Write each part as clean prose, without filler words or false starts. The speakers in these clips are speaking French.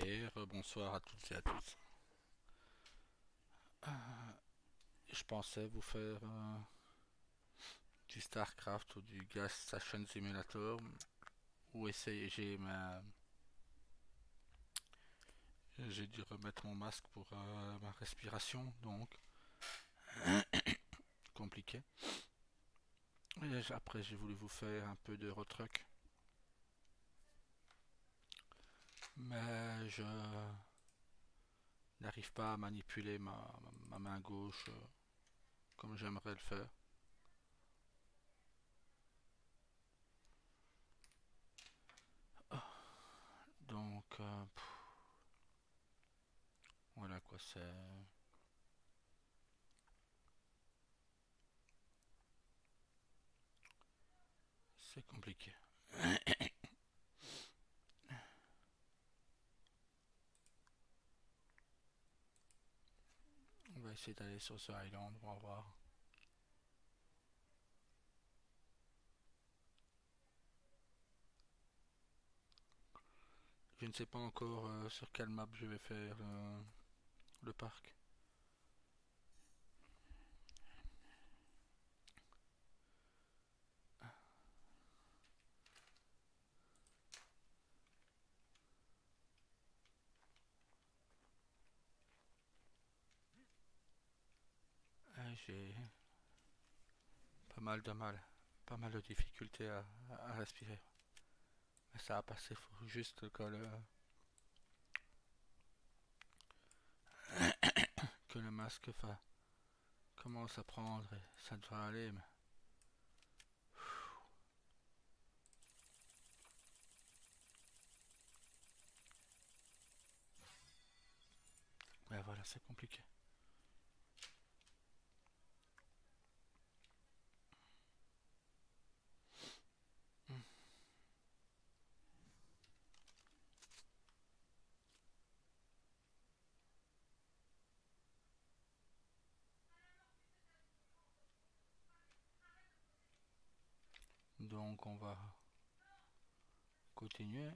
Bonsoir à toutes et à tous. Je pensais vous faire du StarCraft ou du Gas Station Simulator ou essayer. J'ai dû remettre mon masque pour ma respiration, donc compliqué. Et après, j'ai voulu vous faire un peu d'Eurotruck, mais je n'arrive pas à manipuler ma main gauche comme j'aimerais le faire. Donc, voilà quoi, c'est compliqué. On va essayer d'aller sur ce island, on va voir. Je ne sais pas encore sur quelle map je vais faire le parc. J'ai pas mal de difficultés à respirer. Mais ça va passer, faut juste que le masque commence à prendre et ça devrait aller. Mais voilà, c'est compliqué. Donc on va continuer.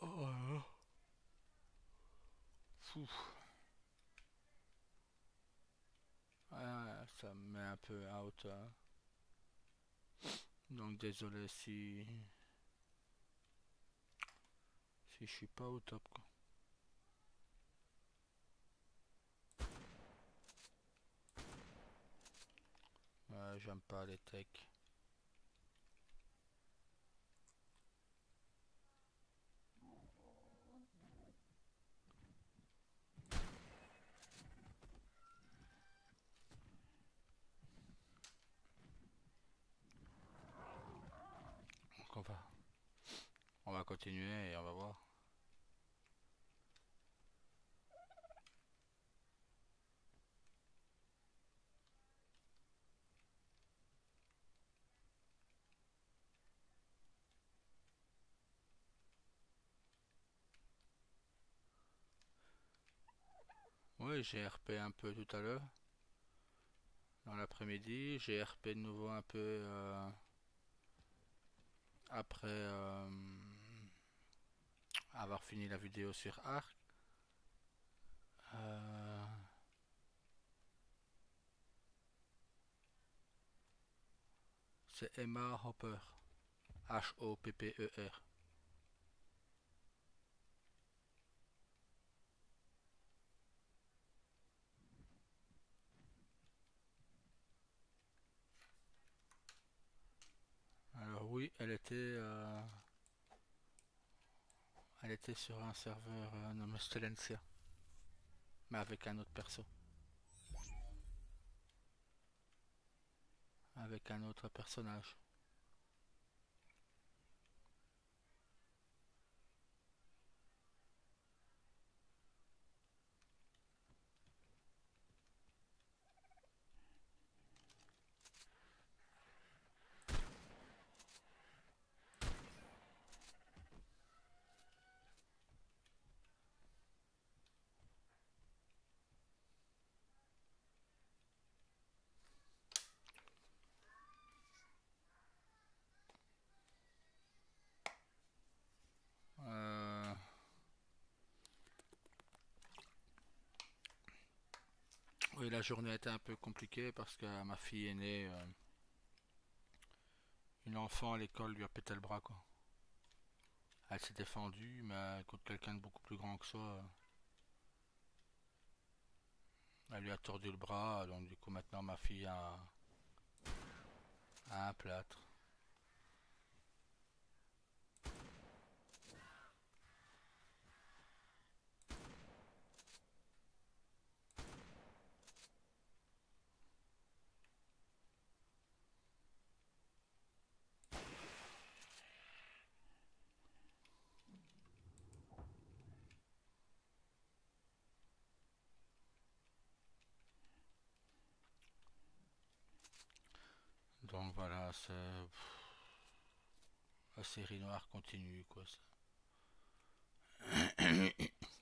Oh, fou. Ah, ça me met un peu out. Donc désolé si je suis pas au top, quoi. J'aime pas les techs. Donc on va continuer et on va voir. Oui, j'ai RP un peu tout à l'heure, dans l'après-midi. J'ai RP de nouveau un peu après avoir fini la vidéo sur Arc. Euh, c'est Emma Hopper. Hopper. Alors oui, elle était sur un serveur nommé Stellencia, mais avec un autre perso, avec un autre personnage. Mais la journée a été un peu compliquée parce que ma fille est née, une enfant à l'école lui a pété le bras, quoi. Elle s'est défendue, mais contre quelqu'un de beaucoup plus grand que soi, elle lui a tordu le bras, donc du coup maintenant ma fille a un plâtre. Donc voilà, c'est la série noire continue, quoi.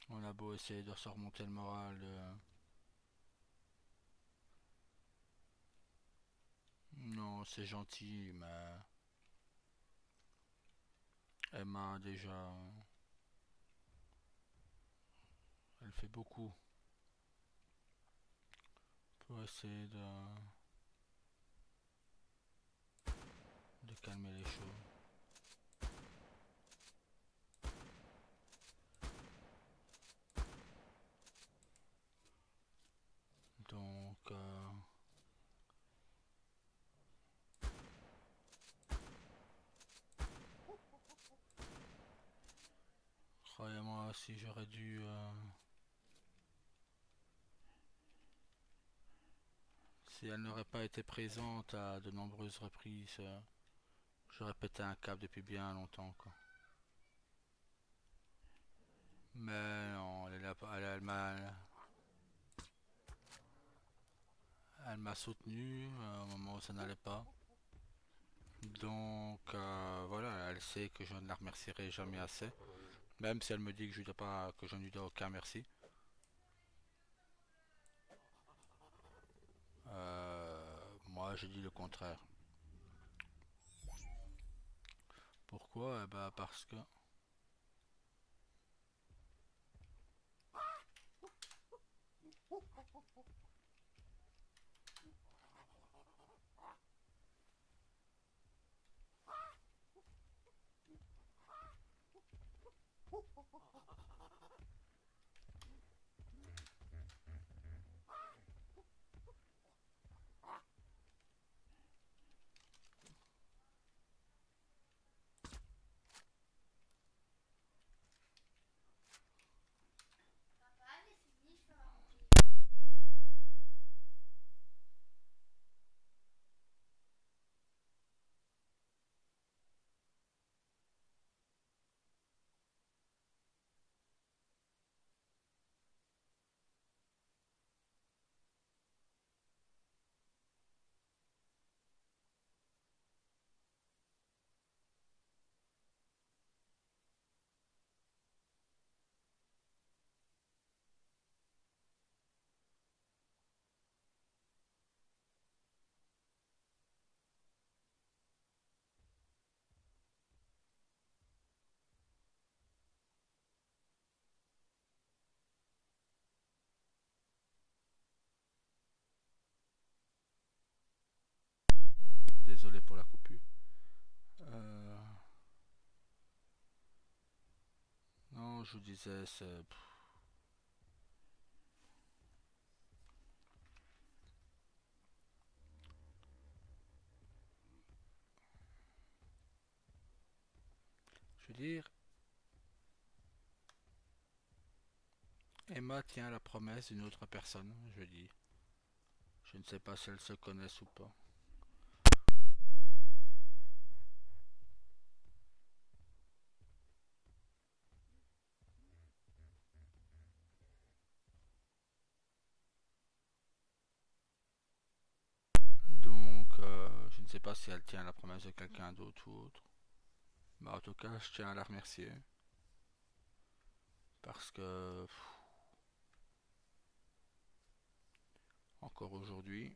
On a beau essayer de se remonter le moral. Non, c'est gentil, mais elle m'a déjà. Elle fait beaucoup pour essayer de calmer les choses. Donc, croyez-moi, si j'aurais dû. Si elle n'aurait pas été présente à de nombreuses reprises, j'aurais pété un câble depuis bien longtemps, quoi. Mais non, elle m'a soutenu au moment où ça n'allait pas. Donc voilà, elle sait que je ne la remercierai jamais assez. Même si elle me dit que je, dois pas, que je ne lui dois aucun merci. Moi, je dis le contraire. Pourquoi? Eh ben, parce que, désolé pour la coupure. Euh, non, je vous disais, je veux dire, Emma tient la promesse d'une autre personne, je dis. Je ne sais pas si elles se connaissent ou pas. Donc, je ne sais pas si elle tient la promesse de quelqu'un d'autre ou autre. Mais en tout cas, je tiens à la remercier. Parce que, encore aujourd'hui,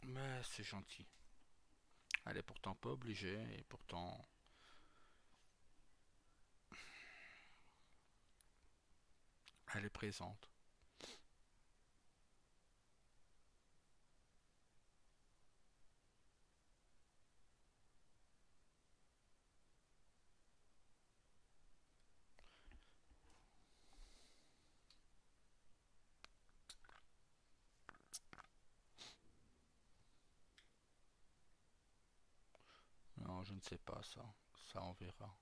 mais c'est gentil. Elle est pourtant pas obligée, et pourtant, elle est présente. Non, je ne sais pas ça. Ça, on verra.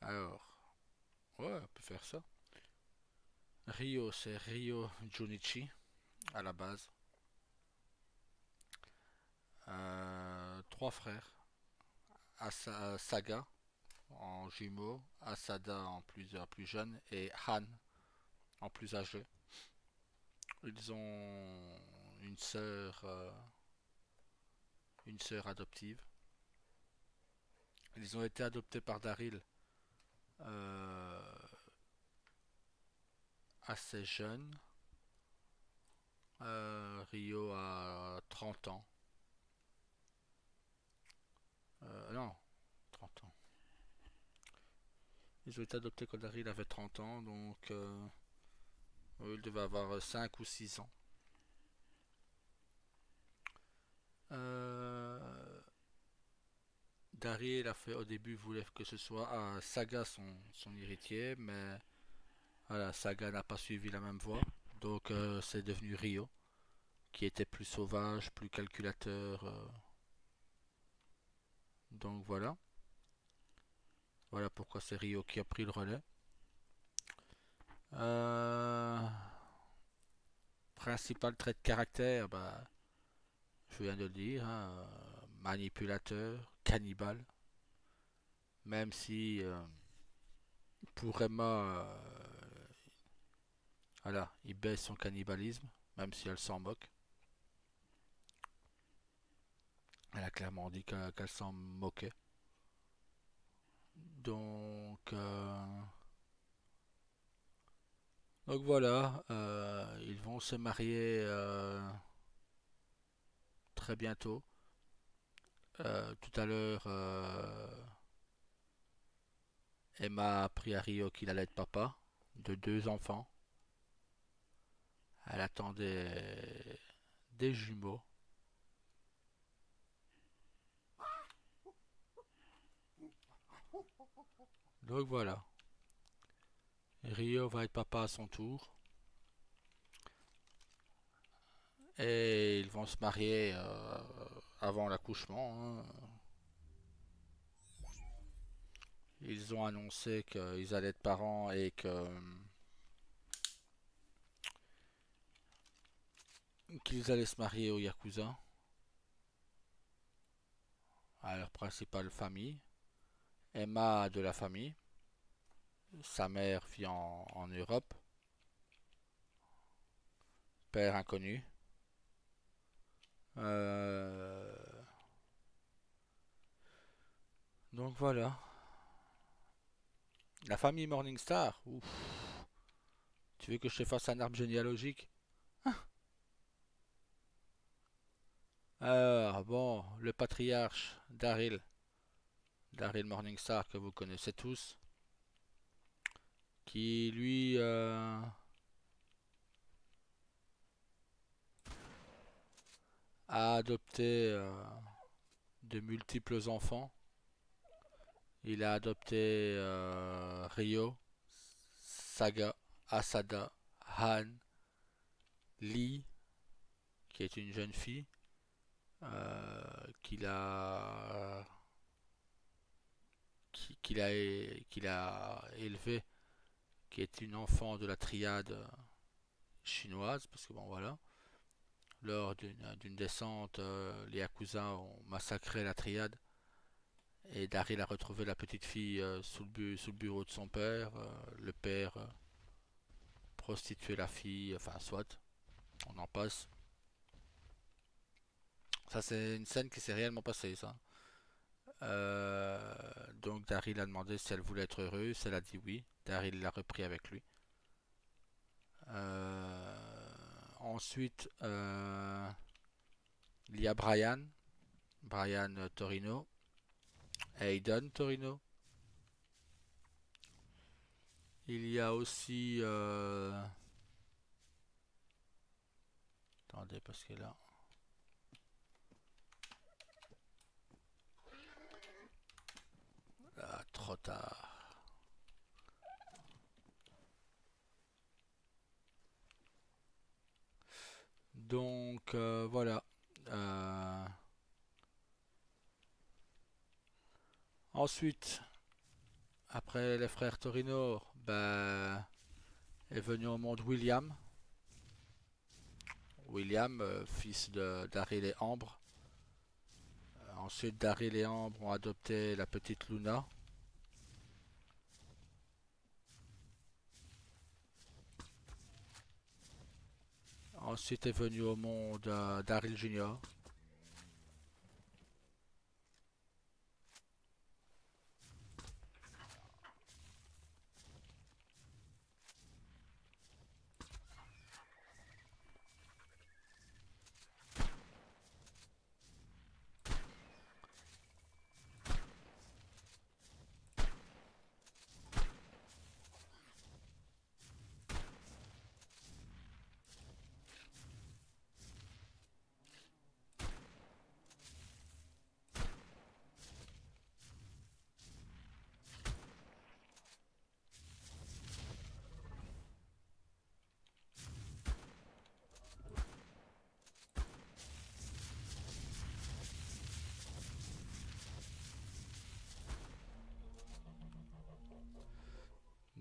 Alors, ouais, on peut faire ça. Ryo, c'est Ryo Junichi à la base. Trois frères. Saga en jumeaux, Asada en plus jeune et Han en plus âgé. Ils ont une sœur, euh, une sœur adoptive. Ils ont été adoptés par Daryl euh, assez jeune. Rio a 30 ans. Non, 30 ans. Ils ont été adoptés quand Daryl avait 30 ans, donc il devait avoir 5 ou 6 ans. Euh, Daryl a fait au début voulait que ce soit Saga son héritier, mais voilà, Saga n'a pas suivi la même voie. Donc c'est devenu Rio, qui était plus sauvage, plus calculateur. Donc voilà. Voilà pourquoi c'est Rio qui a pris le relais. Euh, Principal trait de caractère, bah, je viens de le dire, hein, manipulateur, cannibale. Même si pour Emma, voilà, il baisse son cannibalisme, même si elle s'en moque. Elle a clairement dit qu'elle s'en moquait. Donc, donc voilà, ils vont se marier très bientôt. Tout à l'heure, Emma a appris à Rio qu'il allait être papa de deux enfants. Elle attendait des jumeaux. Donc voilà, Rio va être papa à son tour. Et ils vont se marier avant l'accouchement, hein. Ils ont annoncé qu'ils allaient être parents et qu'ils allaient se marier au Yakuza, à leur principale famille. Emma a de la famille. Sa mère vit en Europe. Père inconnu. Euh, donc voilà. La famille Morningstar. Ouf. Tu veux que je te fasse un arbre généalogique? Alors, bon, le patriarche Daryl Morningstar que vous connaissez tous, qui lui a adopté de multiples enfants. Il a adopté Ryo, Saga, Asada, Han, Lee, qui est une jeune fille, qu'il a qu'il a élevé, qui est une enfant de la triade chinoise, parce que bon voilà, lors d'une descente, les Yakuza ont massacré la triade et Daryl a retrouvé la petite fille sous le bureau de son père. Le père prostituait la fille, enfin soit, on en passe. Ça c'est une scène qui s'est réellement passée ça. Donc Daryl a demandé si elle voulait être heureuse, elle a dit oui. Daryl l'a repris avec lui. Ensuite, il y a Brian Torino, Hayden Torino. Il y a aussi... Attendez, parce que là... Ah, trop tard. Donc, voilà. Euh, Ensuite, après les frères Torino, ben, est venu au monde William. William, fils de Daryl et Ambre. Ensuite, Daryl et Ambre ont adopté la petite Luna. Ensuite est venu au monde Daryl Junior.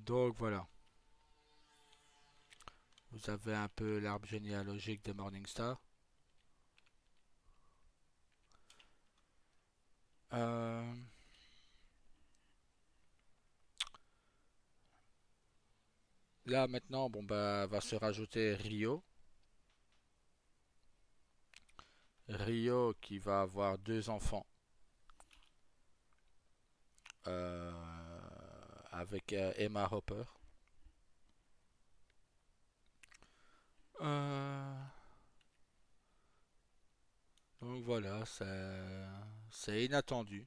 Donc voilà, vous avez un peu l'arbre généalogique de Morningstar. Euh, Là maintenant, bon bah va se rajouter Rio. Rio qui va avoir deux enfants euh, avec Emma Hopper. Euh, donc voilà, c'est inattendu.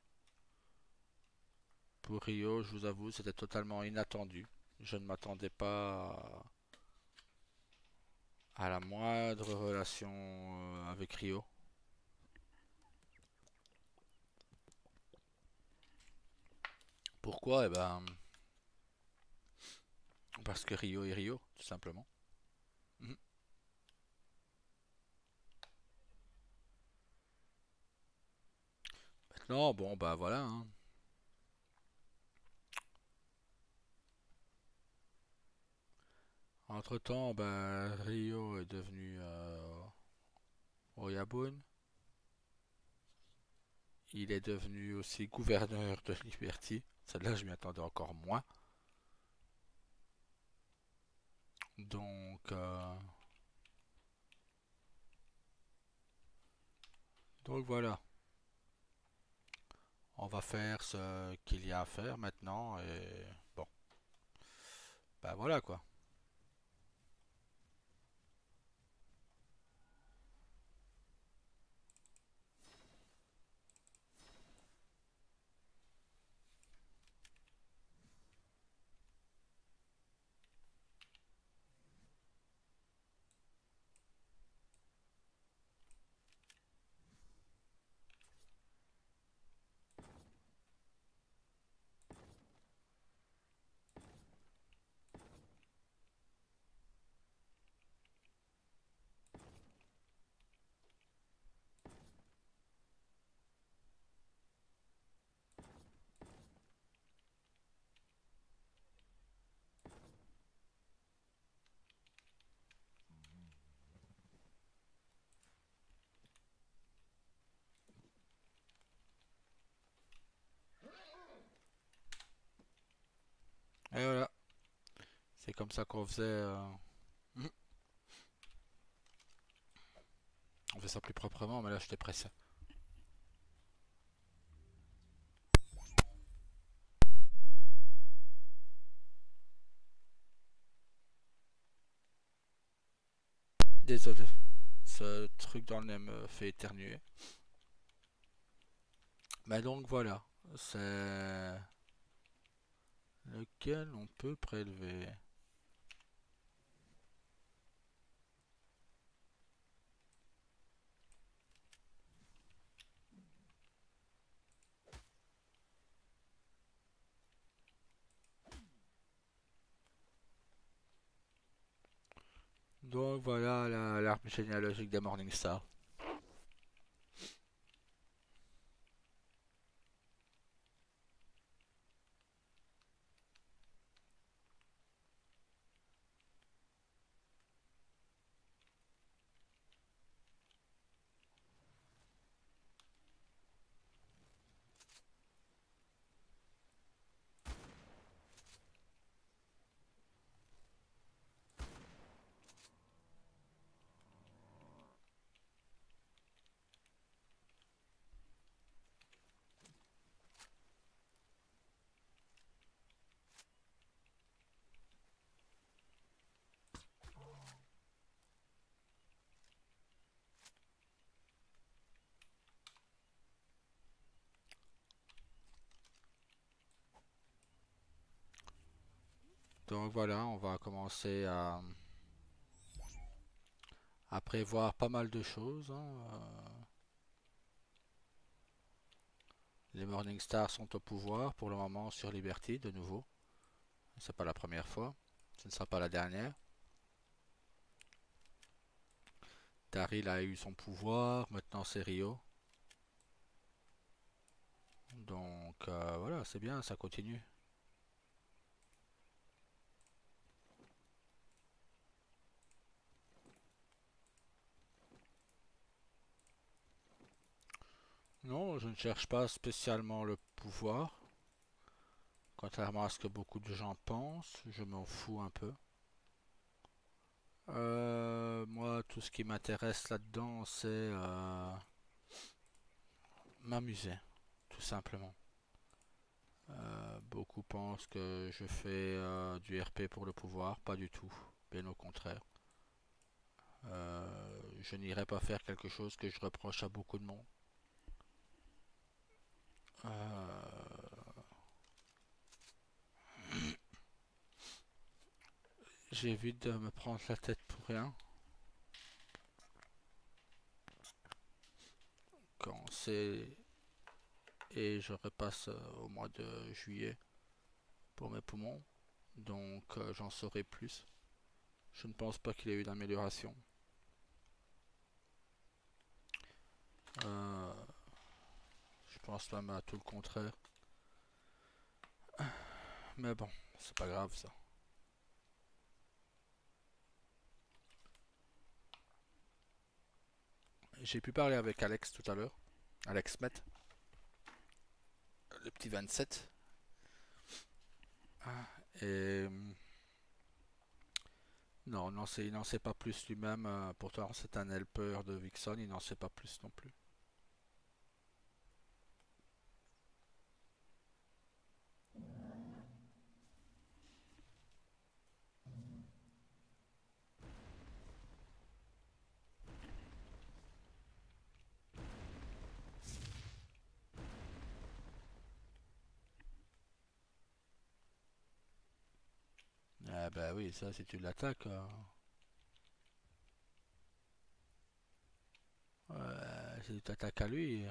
Pour Rio, je vous avoue, c'était totalement inattendu. Je ne m'attendais pas à la moindre relation avec Rio. Pourquoi? Eh ben, parce que Rio est Rio, tout simplement. Mhm. Maintenant, bon, bah voilà, hein. Entre-temps, bah, Rio est devenu Oyabun. Il est devenu aussi gouverneur de Liberty. Celle-là, je m'y attendais encore moins. Donc, voilà. On va faire ce qu'il y a à faire maintenant. Et bon, bah voilà quoi. Et voilà, c'est comme ça qu'on faisait. On fait ça plus proprement, mais là j'étais pressé. Désolé, ce truc dans le nez me fait éternuer. Mais donc voilà, c'est lequel on peut prélever. Donc voilà l'arbre généalogique des Morningstar. Donc voilà, on va commencer à prévoir pas mal de choses, hein. Les Morningstar sont au pouvoir pour le moment sur Liberty de nouveau. C'est pas la première fois, ce ne sera pas la dernière. Daryl a eu son pouvoir, maintenant c'est Rio. Donc voilà, c'est bien, ça continue. Non, je ne cherche pas spécialement le pouvoir. Contrairement à ce que beaucoup de gens pensent, je m'en fous un peu. Moi, tout ce qui m'intéresse là-dedans, c'est m'amuser, tout simplement. Beaucoup pensent que je fais du RP pour le pouvoir, pas du tout, bien au contraire. Je n'irai pas faire quelque chose que je reproche à beaucoup de monde. Euh, J'évite de me prendre la tête pour rien. Quand c'est et je repasse au mois de juillet pour mes poumons, donc j'en saurai plus. Je ne pense pas qu'il y ait eu d'amélioration. Euh, je pense même à tout le contraire. Mais bon, c'est pas grave ça. J'ai pu parler avec Alex tout à l'heure. Alex Met, le petit 27. Et non, il n'en sait pas plus lui-même. Pourtant, c'est un helper de Vixen, il n'en sait pas plus non plus. Ah bah oui, ça, si tu l'attaques, si tu t'attaques à lui,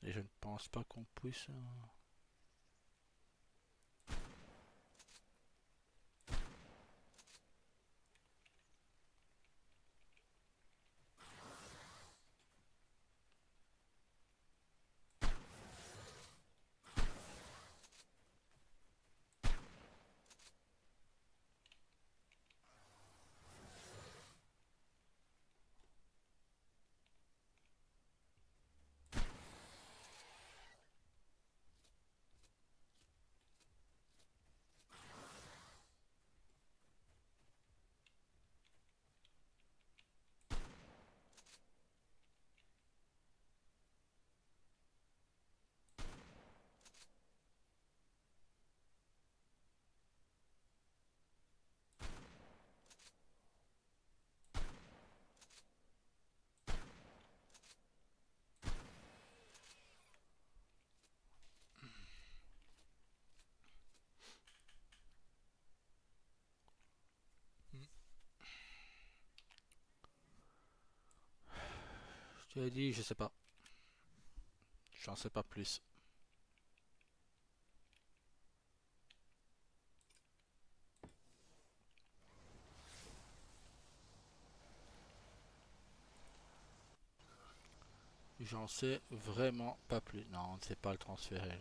et je ne pense pas qu'on puisse. J'ai dit, je sais pas. J'en sais pas plus. J'en sais vraiment pas plus. Non, on ne sait pas le transférer.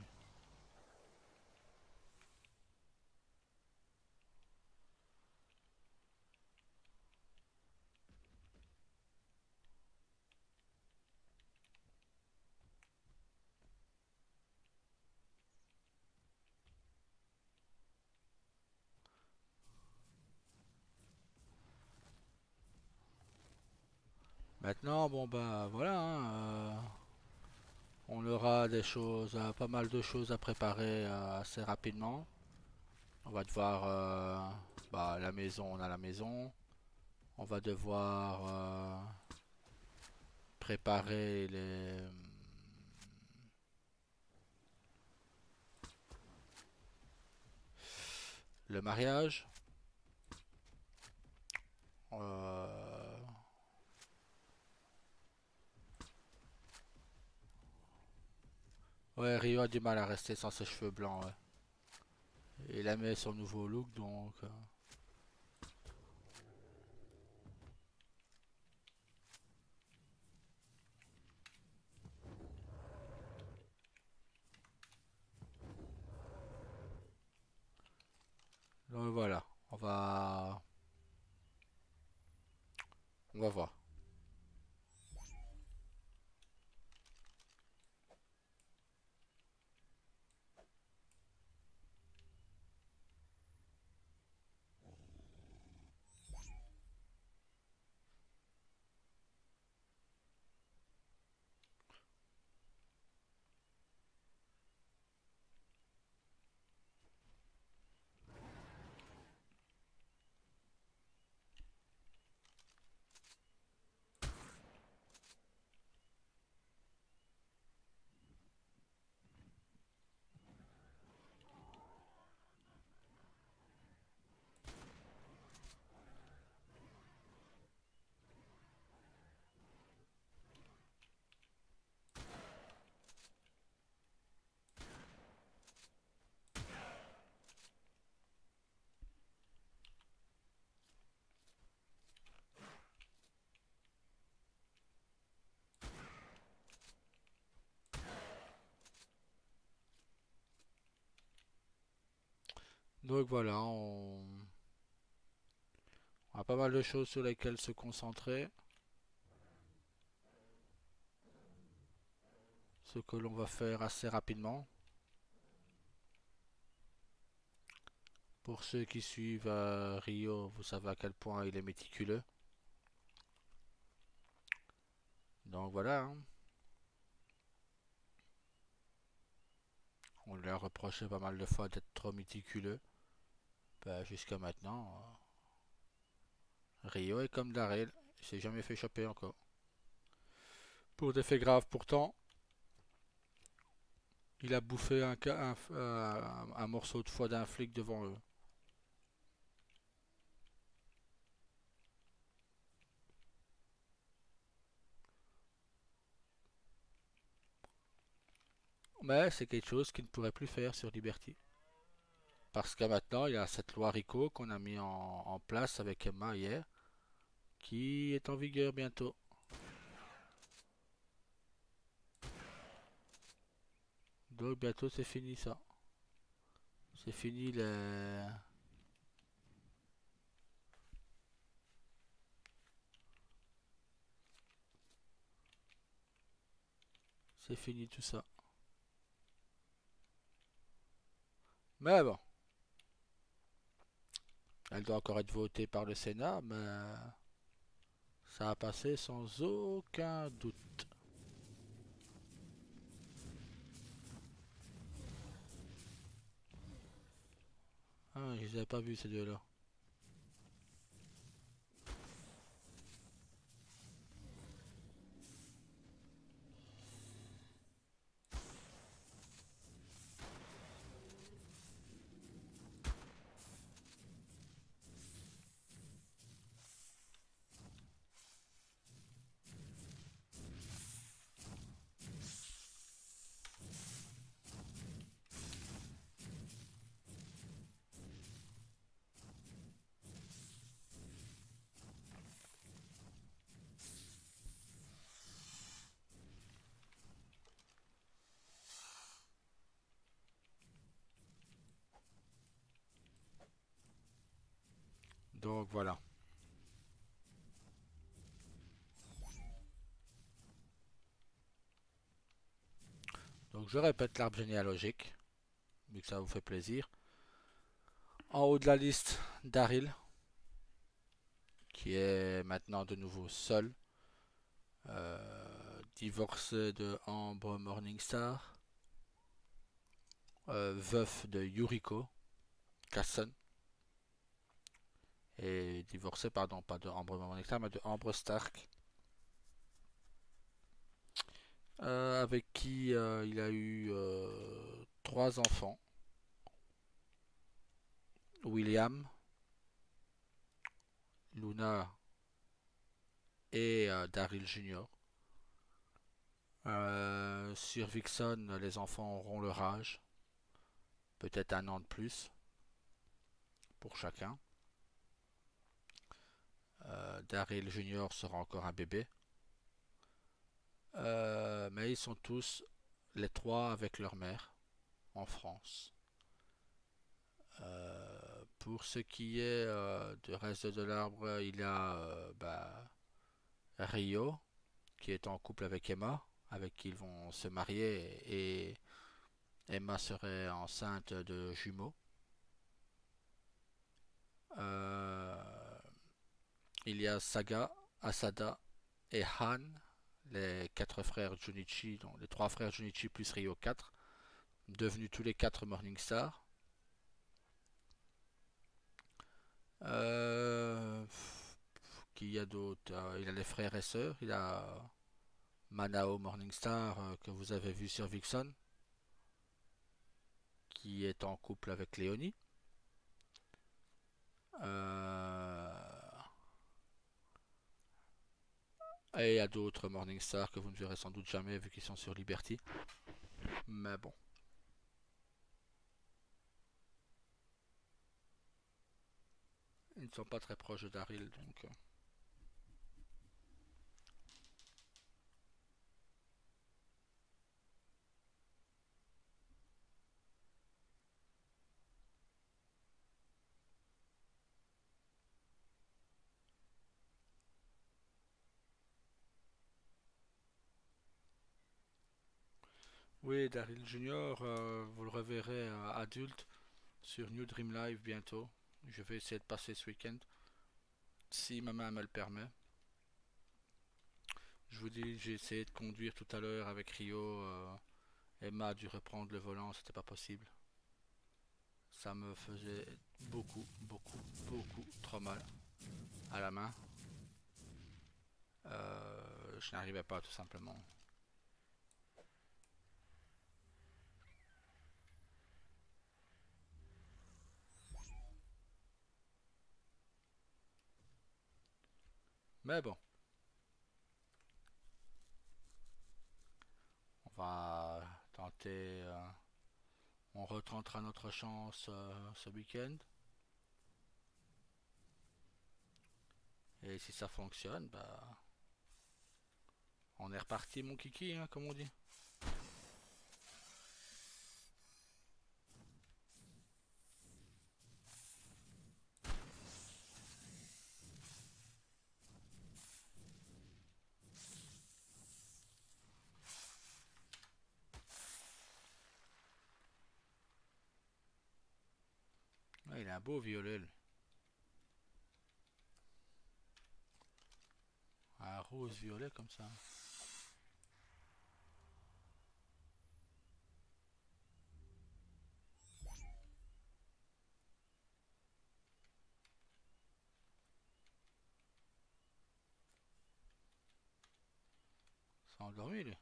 Maintenant, bon bah voilà, hein, on aura des choses, pas mal de choses à préparer assez rapidement. On va devoir, bah, la maison, on a la maison. On va devoir préparer le mariage. Euh, Ouais, Rio a du mal à rester sans ses cheveux blancs, ouais. Il aimait son nouveau look, donc... donc voilà, on va voir. Donc voilà, on a pas mal de choses sur lesquelles se concentrer. Ce que l'on va faire assez rapidement. Pour ceux qui suivent Rio, vous savez à quel point il est méticuleux. Donc voilà, hein. On lui a reproché pas mal de fois d'être trop méticuleux. Ben, jusqu'à maintenant, Rio est comme Darrell. Il s'est jamais fait choper encore. Pour des faits graves pourtant, il a bouffé un morceau de foie d'un flic devant eux. Mais c'est quelque chose qu'il ne pourrait plus faire sur Liberty. Parce que maintenant, il y a cette loi RICO qu'on a mis en place avec Emma hier, qui est en vigueur bientôt. Donc bientôt c'est fini ça. C'est fini les... C'est fini tout ça. Mais bon, elle doit encore être votée par le Sénat, mais ça a passé sans aucun doute. Ah, je les avais pas vus ces deux-là. Donc voilà. Donc je répète l'arbre généalogique, vu que ça vous fait plaisir. En haut de la liste, Daryl, qui est maintenant de nouveau seul, divorcé de Ambre Morningstar, veuf de Yuriko Kasson, et divorcé, pardon, pas de Ambre Morningstar, mais de Ambre Stark, avec qui il a eu trois enfants, William, Luna et Daryl Jr. Sur Vixen, les enfants auront leur âge, peut-être un an de plus pour chacun. Daryl Jr. sera encore un bébé. Mais ils sont tous, les trois, avec leur mère en France. Pour ce qui est du reste de l'arbre, il y a Rio, qui est en couple avec Emma, avec qui ils vont se marier, et Emma serait enceinte de jumeaux. Euh, il y a Saga, Asada et Han, les quatre frères Junichi, donc les trois frères Junichi plus Rio 4, devenus tous les quatre Morningstar. Euh, Qui y a d'autre? Il a les frères et sœurs. Il a Manao Morningstar que vous avez vu sur Vixen, qui est en couple avec Léonie. Euh, et il y a d'autres Morningstar que vous ne verrez sans doute jamais vu qu'ils sont sur Liberty. Mais bon. Ils ne sont pas très proches de Daryl, donc. Oui, Daryl Junior, vous le reverrez adulte sur New Dream Live bientôt. Je vais essayer de passer ce week-end, si ma main me le permet. Je vous dis, j'ai essayé de conduire tout à l'heure avec Rio. Emma a dû reprendre le volant, c'était pas possible. Ça me faisait beaucoup, beaucoup, beaucoup trop mal à la main. Je n'arrivais pas tout simplement. Mais bon, on va tenter. On retentera notre chance ce week-end. Et si ça fonctionne, bah, on est reparti, mon kiki, hein, comme on dit. Ah, il a un beau violet, lui. Un rose-violet comme ça. C'est endormi, lui.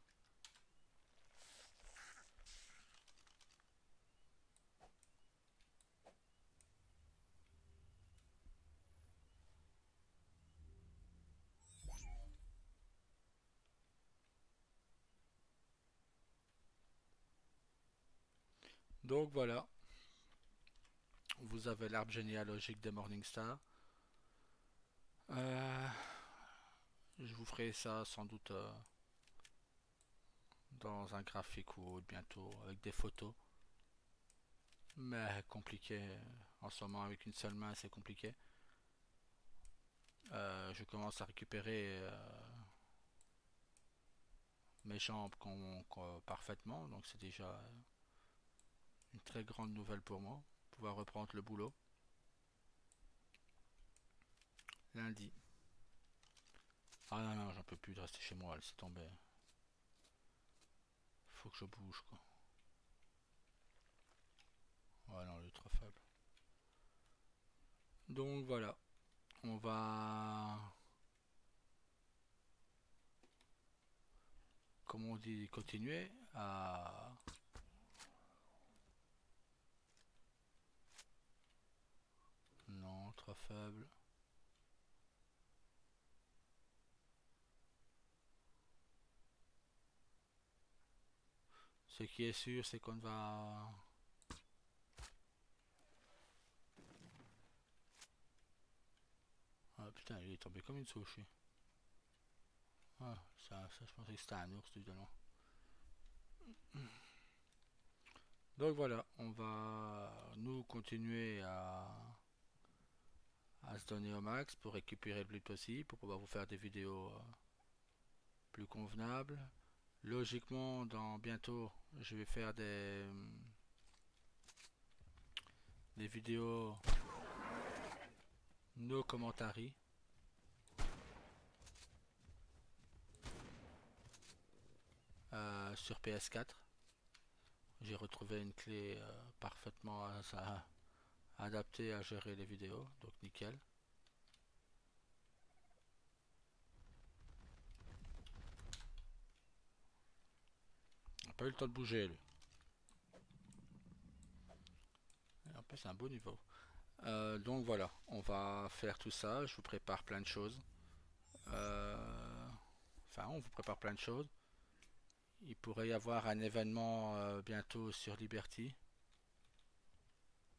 Donc voilà, vous avez l'arbre généalogique des Morningstar. Euh, je vous ferai ça sans doute dans un graphique ou autre bientôt avec des photos. Mais compliqué. En ce moment, avec une seule main, c'est compliqué. commence à récupérer mes jambes parfaitement, donc c'est déjà une très grande nouvelle pour moi, pouvoir reprendre le boulot lundi. Ah non, non, j'en peux plus de rester chez moi, laissez tomber. Faut que je bouge, quoi. Ouais, non, il est trop faible. Donc voilà, on va, comme on dit, continuer à... Non, trop faible. Ce qui est sûr, c'est qu'on va... Ah putain, il est tombé comme une souche. Lui. Ah, ça, je pensais que c'était un ours, évidemment. Donc voilà, on va nous continuer à se donner au max pour récupérer le plus possible, pour pouvoir vous faire des vidéos plus convenables. Logiquement, dans bientôt, je vais faire des vidéos no commentary sur PS4. J'ai retrouvé une clé parfaitement adaptée à gérer les vidéos, donc nickel. Il n'a pas eu le temps de bouger lui. En plus c'est un beau niveau. Donc voilà, on va faire tout ça. Je vous prépare plein de choses. Enfin, on vous prépare plein de choses. Il pourrait y avoir un événement bientôt sur Liberty,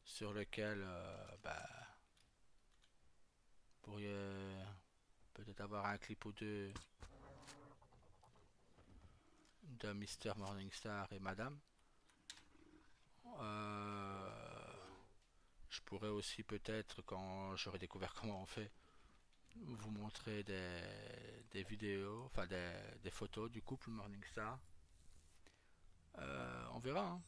sur lequel bah, vous pourriez peut-être avoir un clip ou deux de Mister Morningstar et Madame. Je pourrais aussi peut-être, quand j'aurai découvert comment on fait, vous montrer des vidéos, enfin des photos du couple Morningstar. On verra. Hein.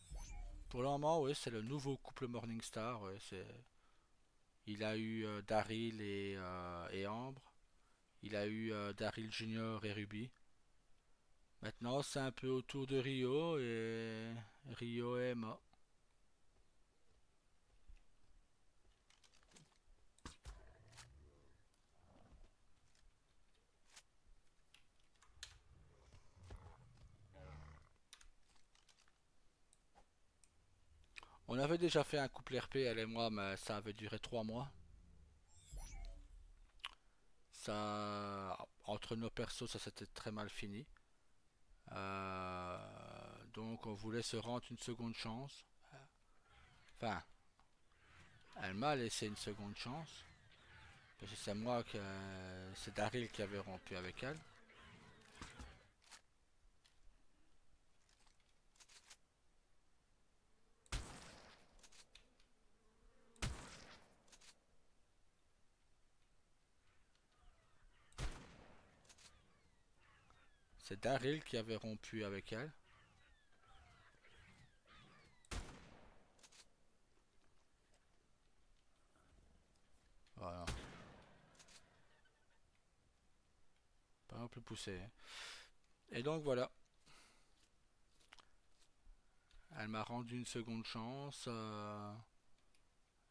Pour le moment, oui, c'est le nouveau couple Morningstar. Ouais, il a eu Daryl et Ambre. Il a eu Daryl Junior et Ruby. Maintenant, c'est un peu autour de Rio et Rio et Emma. On avait déjà fait un couple RP, elle et moi, mais ça avait duré 3 mois. Ça, entre nos persos, ça s'était très mal fini. Donc on voulait se rendre une seconde chance. Enfin, elle m'a laissé une seconde chance. Parce que c'est moi que c'est Daryl qui avait rompu avec elle. C'est Daryl qui avait rompu avec elle. Voilà. Pas non plus poussé. Hein. Et donc voilà. Elle m'a rendu une seconde chance.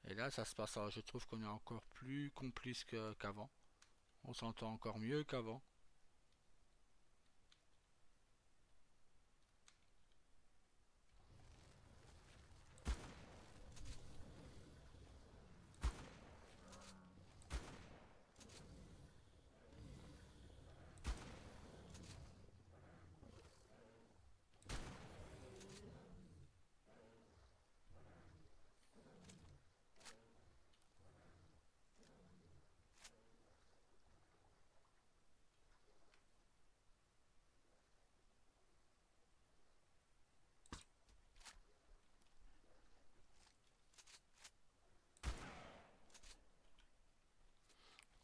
Et là, ça se passe. Alors, je trouve qu'on est encore plus complice qu'avant. On s'entend encore mieux qu'avant.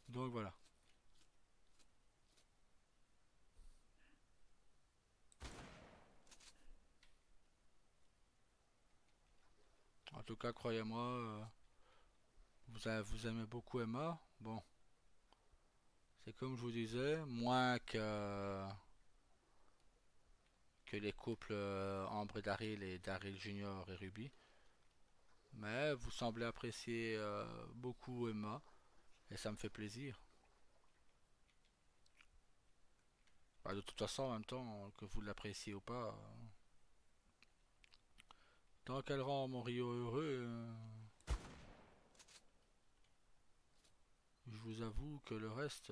Donc voilà. tout cas, croyez-moi, vous aimez beaucoup Emma. Bon, c'est comme je vous disais, moins que les couples Ambre et Daryl Junior et Ruby. Mais vous semblez apprécier beaucoup Emma et ça me fait plaisir. Bah, de toute façon, en même temps, que vous l'appréciez ou pas, tant qu'elle rend mon Rio heureux, je vous avoue que le reste,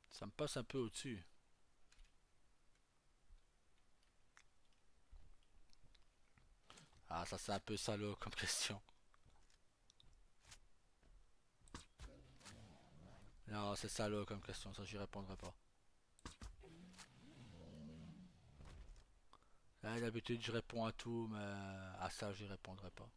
ça me passe un peu au-dessus. Ah, ça c'est un peu salaud comme question. Non, c'est salaud comme question, ça j'y répondrai pas. Là, d'habitude, je réponds à tout, mais à ça, j'y répondrai pas.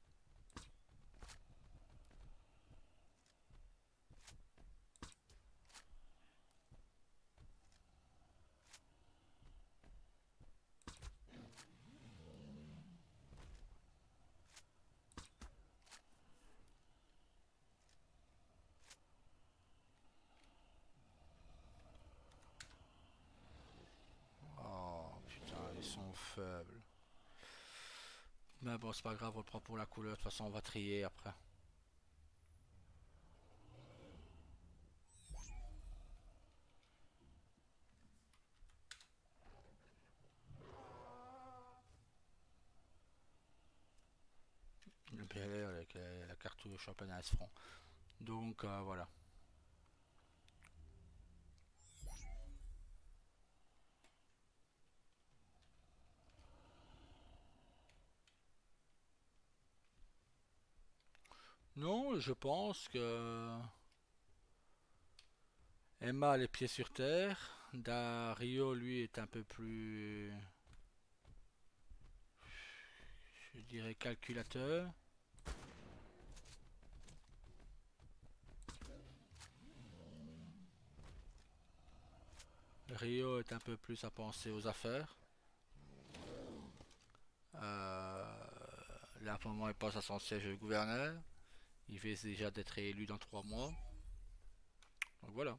Oh, putain, ils sont faibles. Mais bon, c'est pas grave, on le prend pour la couleur. De toute façon, on va trier après. Le PLR avec la cartouche champagne à front. Donc, voilà. Non, je pense que Emma a les pieds sur terre. Dario, lui, est un peu plus, je dirais, calculateur. Rio est un peu plus à penser aux affaires. Là, pour le moment, il passe à son siège de gouverneur. Il vise déjà d'être élu dans 3 mois. Donc voilà.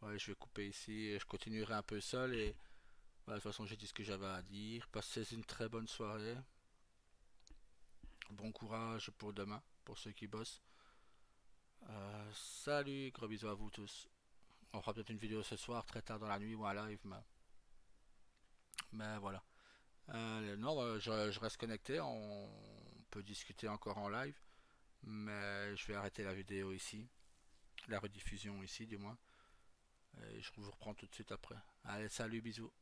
Ouais, je vais couper ici et je continuerai un peu seul. Et voilà, de toute façon, j'ai dit ce que j'avais à dire. Passez une très bonne soirée. Bon courage pour demain, pour ceux qui bossent. Salut, gros bisous à vous tous. On fera peut-être une vidéo ce soir, très tard dans la nuit ou un live. Mais voilà. Non, je reste connecté. On peut discuter encore en live. Mais je vais arrêter la vidéo ici. La rediffusion ici, du moins. Et je vous reprends tout de suite après. Allez, salut, bisous.